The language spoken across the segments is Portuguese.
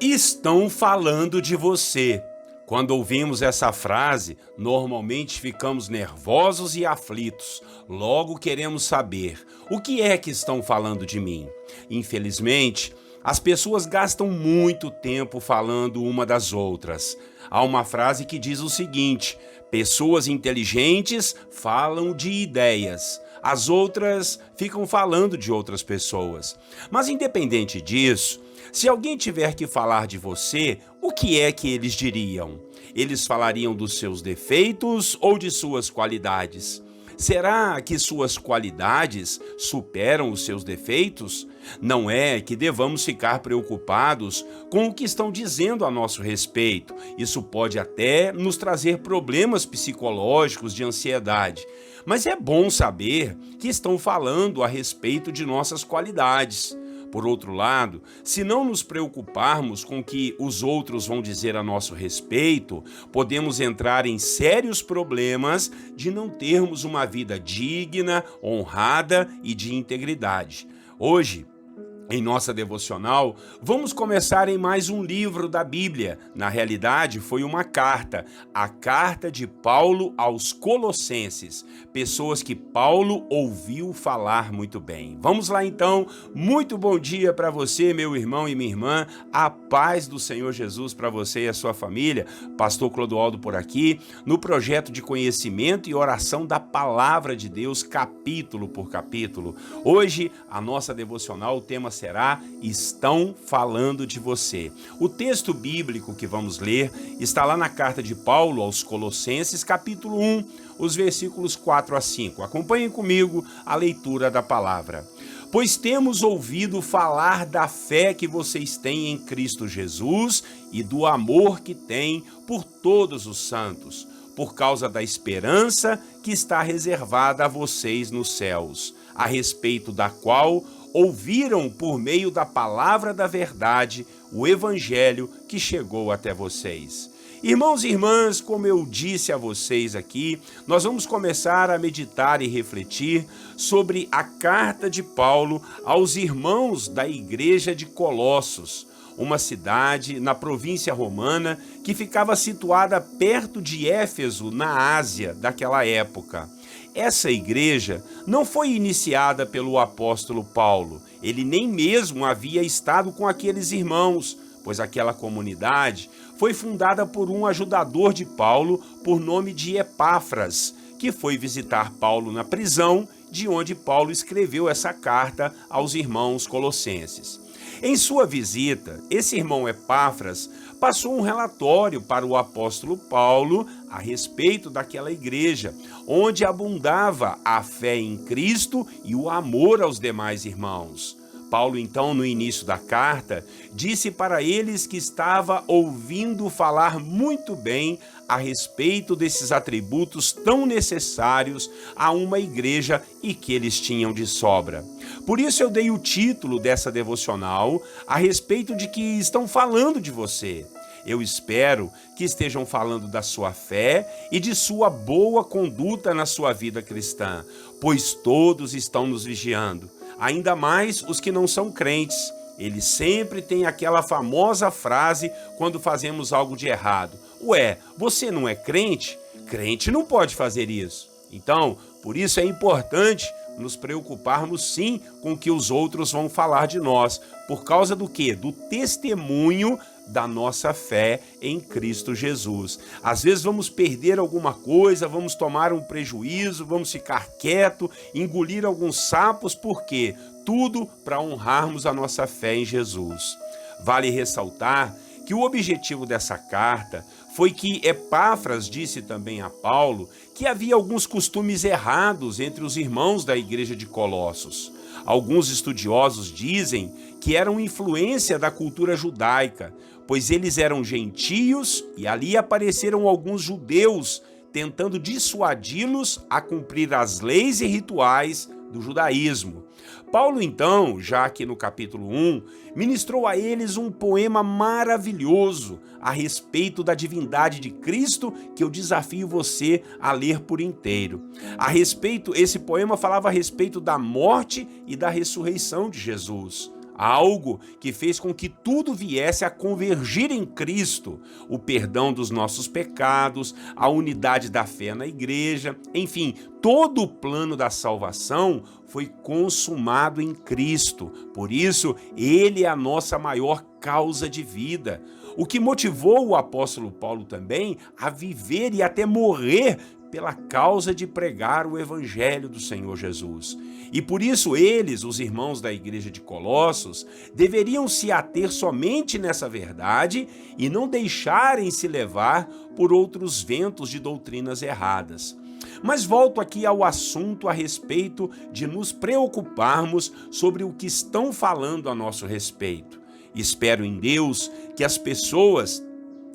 Estão falando de você. Quando ouvimos essa frase, normalmente ficamos nervosos e aflitos. Logo queremos saber o que é que estão falando de mim. Infelizmente, as pessoas gastam muito tempo falando uma das outras. Há uma frase que diz o seguinte: pessoas inteligentes falam de ideias. As outras ficam falando de outras pessoas. Mas independente disso, se alguém tiver que falar de você, o que é que eles diriam? Eles falariam dos seus defeitos ou de suas qualidades? Será que suas qualidades superam os seus defeitos? Não é que devamos ficar preocupados com o que estão dizendo a nosso respeito. Isso pode até nos trazer problemas psicológicos de ansiedade. Mas é bom saber que estão falando a respeito de nossas qualidades. Por outro lado, se não nos preocuparmos com o que os outros vão dizer a nosso respeito, podemos entrar em sérios problemas de não termos uma vida digna, honrada e de integridade. Hoje, em nossa devocional, vamos começar em mais um livro da Bíblia. Na realidade, foi uma carta, a carta de Paulo aos Colossenses, pessoas que Paulo ouviu falar muito bem. Vamos lá então, muito bom dia para você, meu irmão e minha irmã, a paz do Senhor Jesus para você e a sua família. Pastor Clodoaldo por aqui, no projeto de conhecimento e oração da Palavra de Deus, capítulo por capítulo. Hoje, a nossa devocional, o tema será Estão Falando de Você. O texto bíblico que vamos ler está lá na carta de Paulo aos Colossenses, capítulo 1, os versículos 4 a 5. Acompanhem comigo a leitura da palavra. Pois temos ouvido falar da fé que vocês têm em Cristo Jesus e do amor que têm por todos os santos, por causa da esperança que está reservada a vocês nos céus, a respeito da qual ouviram por meio da palavra da verdade o evangelho que chegou até vocês. Irmãos e irmãs, como eu disse a vocês aqui, nós vamos começar a meditar e refletir sobre a carta de Paulo aos irmãos da igreja de Colossos, uma cidade na província romana que ficava situada perto de Éfeso, na Ásia, daquela época. Essa igreja não foi iniciada pelo apóstolo Paulo, ele nem mesmo havia estado com aqueles irmãos, pois aquela comunidade foi fundada por um ajudador de Paulo por nome de Epáfras, que foi visitar Paulo na prisão, de onde Paulo escreveu essa carta aos irmãos colossenses. Em sua visita, esse irmão Epáfras passou um relatório para o apóstolo Paulo a respeito daquela igreja, onde abundava a fé em Cristo e o amor aos demais irmãos. Paulo, então, no início da carta, disse para eles que estava ouvindo falar muito bem a respeito desses atributos tão necessários a uma igreja e que eles tinham de sobra. Por isso eu dei o título dessa devocional a respeito de que estão falando de você. Eu espero que estejam falando da sua fé e de sua boa conduta na sua vida cristã, pois todos estão nos vigiando, ainda mais os que não são crentes. Eles sempre têm aquela famosa frase quando fazemos algo de errado: ué, você não é crente? Crente não pode fazer isso. Então, por isso é importante nos preocuparmos sim com o que os outros vão falar de nós. Por causa do quê? Do testemunho da nossa fé em Cristo Jesus. Às vezes vamos perder alguma coisa, vamos tomar um prejuízo, vamos ficar quieto, engolir alguns sapos, por quê? Tudo para honrarmos a nossa fé em Jesus. Vale ressaltar que o objetivo dessa carta foi que Epáfras disse também a Paulo que havia alguns costumes errados entre os irmãos da igreja de Colossos. Alguns estudiosos dizem que eram influência da cultura judaica, pois eles eram gentios e ali apareceram alguns judeus tentando dissuadi-los a cumprir as leis e rituais do judaísmo. Paulo, então, já aqui no capítulo 1, ministrou a eles um poema maravilhoso a respeito da divindade de Cristo, que eu desafio você a ler por inteiro. Esse poema falava a respeito da morte e da ressurreição de Jesus. algo que fez com que tudo viesse a convergir em Cristo, o perdão dos nossos pecados, a unidade da fé na igreja, enfim, todo o plano da salvação foi consumado em Cristo. Por isso, ele é a nossa maior causa de vida. O que motivou o apóstolo Paulo também a viver e até morrer pela causa de pregar o evangelho do Senhor Jesus. E por isso eles, os irmãos da igreja de Colossos, deveriam se ater somente nessa verdade e não deixarem se levar por outros ventos de doutrinas erradas. Mas volto aqui ao assunto a respeito de nos preocuparmos sobre o que estão falando a nosso respeito. Espero em Deus que as pessoas,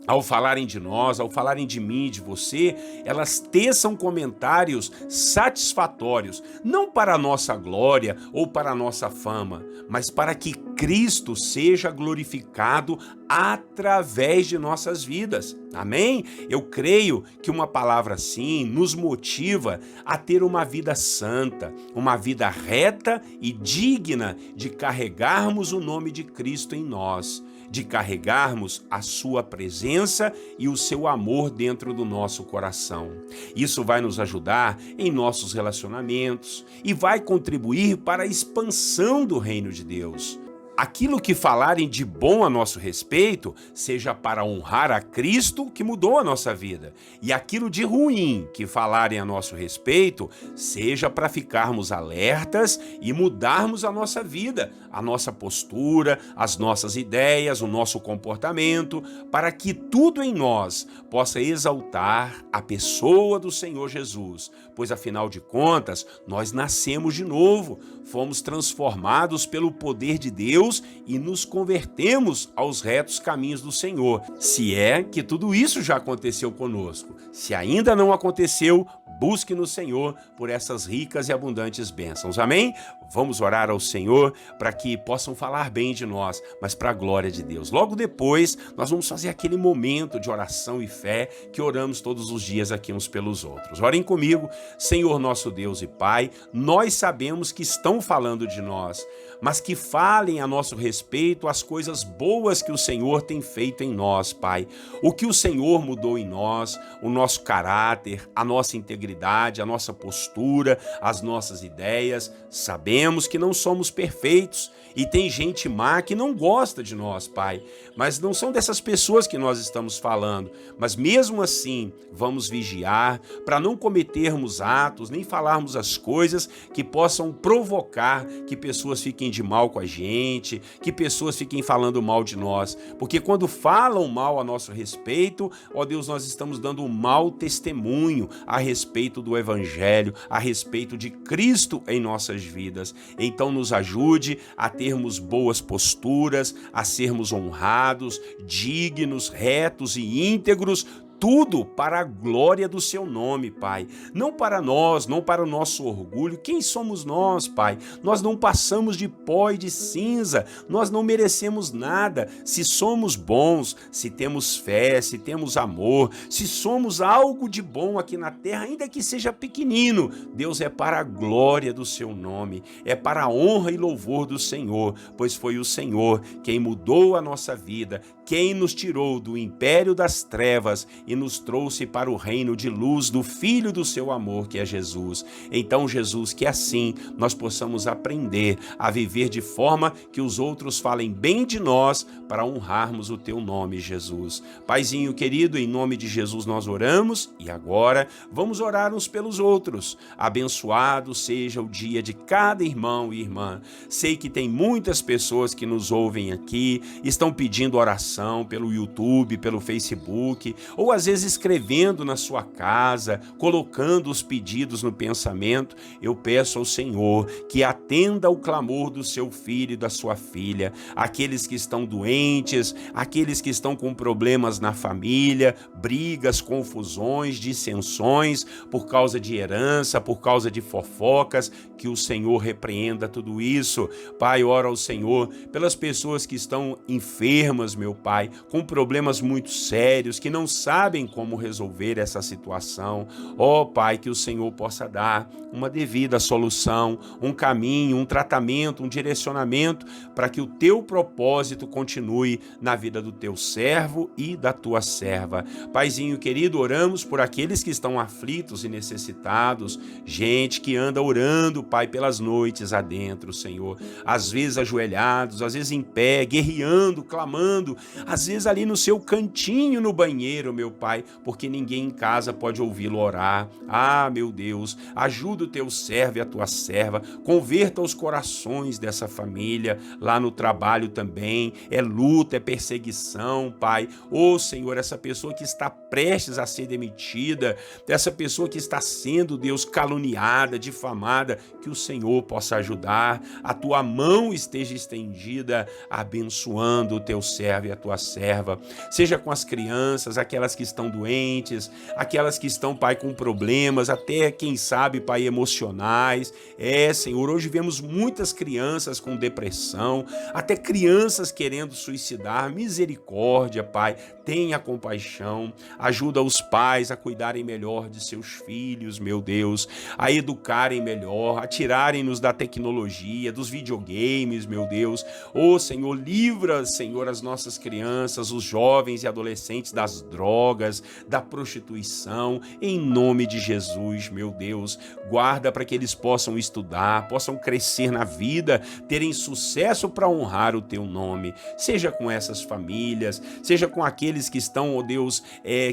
ao falarem de nós, ao falarem de mim e de você, elas teçam comentários satisfatórios, não para a nossa glória ou para a nossa fama, mas para que Cristo seja glorificado através de nossas vidas. Amém? Eu creio que uma palavra assim nos motiva a ter uma vida santa, uma vida reta e digna de carregarmos o nome de Cristo em nós, de carregarmos a sua presença e o seu amor dentro do nosso coração. Isso vai nos ajudar em nossos relacionamentos e vai contribuir para a expansão do reino de Deus. Aquilo que falarem de bom a nosso respeito, seja para honrar a Cristo que mudou a nossa vida. E aquilo de ruim que falarem a nosso respeito, seja para ficarmos alertas e mudarmos a nossa vida, a nossa postura, as nossas ideias, o nosso comportamento, para que tudo em nós possa exaltar a pessoa do Senhor Jesus. Pois afinal de contas, nós nascemos de novo, fomos transformados pelo poder de Deus e nos convertemos aos retos caminhos do Senhor. Se é que tudo isso já aconteceu conosco. Se ainda não aconteceu, busque no Senhor por essas ricas e abundantes bênçãos. Amém? Vamos orar ao Senhor para que possam falar bem de nós, mas para a glória de Deus. Logo depois, nós vamos fazer aquele momento de oração e fé que oramos todos os dias aqui uns pelos outros. Orem comigo. Senhor nosso Deus e Pai, nós sabemos que estão falando de nós, mas que falem a nosso respeito as coisas boas que o Senhor tem feito em nós, Pai. O que o Senhor mudou em nós, o nosso caráter, a nossa integridade, a nossa postura, as nossas ideias. Sabemos que não somos perfeitos e tem gente má que não gosta de nós, Pai. Mas não são dessas pessoas que nós estamos falando. Mas mesmo assim, vamos vigiar para não cometermos atos, nem falarmos as coisas que possam provocar que pessoas fiquem de mal com a gente, que pessoas fiquem falando mal de nós. Porque quando falam mal a nosso respeito, ó Deus, nós estamos dando um mau testemunho a respeito do Evangelho, a respeito de Cristo em nossas vidas. Então nos ajude a termos boas posturas, a sermos honrados, dignos, retos e íntegros, tudo para a glória do seu nome, Pai. Não para nós, não para o nosso orgulho. Quem somos nós, Pai? Nós não passamos de pó e de cinza. Nós não merecemos nada. Se somos bons, se temos fé, se temos amor, se somos algo de bom aqui na terra, ainda que seja pequenino, Deus, é para a glória do seu nome. É para a honra e louvor do Senhor, pois foi o Senhor quem mudou a nossa vida, quem nos tirou do império das trevas e nos trouxe para o reino de luz do Filho do seu amor, que é Jesus. Então, Jesus, que assim nós possamos aprender a viver de forma que os outros falem bem de nós para honrarmos o teu nome, Jesus. Paizinho querido, em nome de Jesus nós oramos e agora vamos orar uns pelos outros. Abençoado seja o dia de cada irmão e irmã. Sei que tem muitas pessoas que nos ouvem aqui, estão pedindo oração pelo YouTube, pelo Facebook, ou às vezes escrevendo na sua casa, colocando os pedidos no pensamento. Eu peço ao Senhor que atenda o clamor do seu filho e da sua filha, aqueles que estão doentes, aqueles que estão com problemas na família, brigas, confusões, dissensões, por causa de herança, por causa de fofocas, que o Senhor repreenda tudo isso. Pai, ora ao Senhor pelas pessoas que estão enfermas, meu Pai, com problemas muito sérios, que não sabem sabem como resolver essa situação. Ó Pai, que o Senhor possa dar uma devida solução, um caminho, um tratamento, um direcionamento para que o teu propósito continue na vida do teu servo e da tua serva. Paizinho querido, oramos por aqueles que estão aflitos e necessitados, gente que anda orando, Pai, pelas noites adentro, Senhor, às vezes ajoelhados, às vezes em pé, guerreando, clamando, às vezes ali no seu cantinho no banheiro, meu Pai, porque ninguém em casa pode ouvi-lo orar. Ah, meu Deus, ajuda o teu servo e a tua serva, converta os corações dessa família, lá no trabalho também, é luta, é perseguição, Pai. Ô Senhor, essa pessoa que está prestes a ser demitida, dessa pessoa que está sendo, Deus, caluniada, difamada, que o Senhor possa ajudar, a tua mão esteja estendida, abençoando o teu servo e a tua serva, seja com as crianças, aquelas que estão doentes, aquelas que estão, Pai, com problemas, até quem sabe, Pai, emocionais. Senhor, hoje vemos muitas crianças com depressão, até crianças querendo suicidar. Misericórdia, Pai, tenha compaixão, ajuda os pais a cuidarem melhor de seus filhos, meu Deus, a educarem melhor, a tirarem-nos da tecnologia, dos videogames, meu Deus. Ô Senhor, livra, Senhor, as nossas crianças, os jovens e adolescentes das drogas, da prostituição, em nome de Jesus, meu Deus. Guarda para que eles possam estudar, possam crescer na vida, terem sucesso para honrar o teu nome. Seja com essas famílias, seja com aqueles que estão, ó Deus,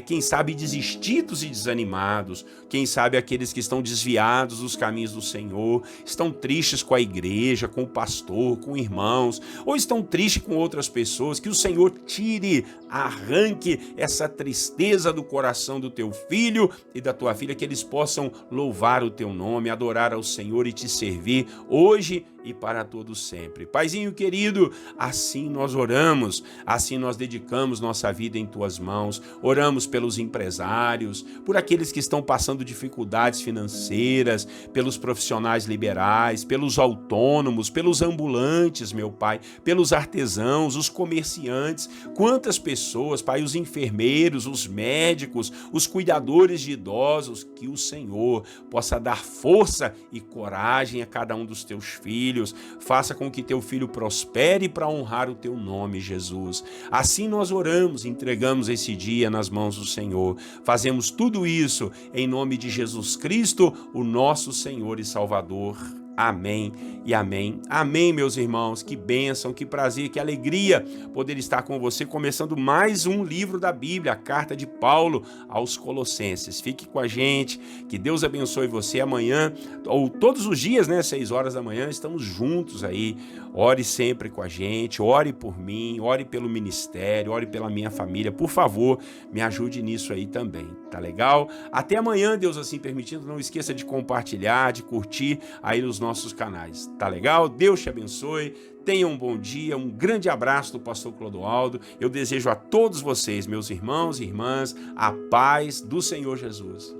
quem sabe desistidos e desanimados, quem sabe aqueles que estão desviados dos caminhos do Senhor, estão tristes com a igreja, com o pastor, com irmãos, ou estão tristes com outras pessoas. Que o Senhor tire, arranque essa tristeza do coração do teu filho e da tua filha, que eles possam louvar o teu nome, adorar ao Senhor e te servir hoje e para todo sempre. Paizinho querido, assim nós oramos, assim nós dedicamos nossa vida em tuas mãos, oramos pelos empresários, por aqueles que estão passando dificuldades financeiras, pelos profissionais liberais, pelos autônomos, pelos ambulantes, meu Pai, pelos artesãos, os comerciantes, quantas pessoas, Pai, os enfermeiros, os médicos, os cuidadores de idosos, que o Senhor possa dar força e coragem a cada um dos teus filhos, faça com que teu filho prospere para honrar o teu nome, Jesus. Assim nós oramos, entregamos esse dia nas mãos do Senhor. Fazemos tudo isso em nome de Jesus Cristo, o nosso Senhor e Salvador. Amém e amém. Amém, meus irmãos. Que bênção, que prazer, que alegria poder estar com você, começando mais um livro da Bíblia, a carta de Paulo aos Colossenses. Fique com a gente, que Deus abençoe você. Amanhã, ou todos os dias, 6 horas da manhã, estamos juntos aí. Ore sempre com a gente, ore por mim, ore pelo ministério, ore pela minha família. Por favor, me ajude nisso aí também, tá legal? Até amanhã, Deus assim permitindo. Não esqueça de compartilhar, de curtir aí nos nossos canais, tá legal? Deus te abençoe, tenha um bom dia, um grande abraço do pastor Clodoaldo. Eu desejo a todos vocês, meus irmãos e irmãs, a paz do Senhor Jesus.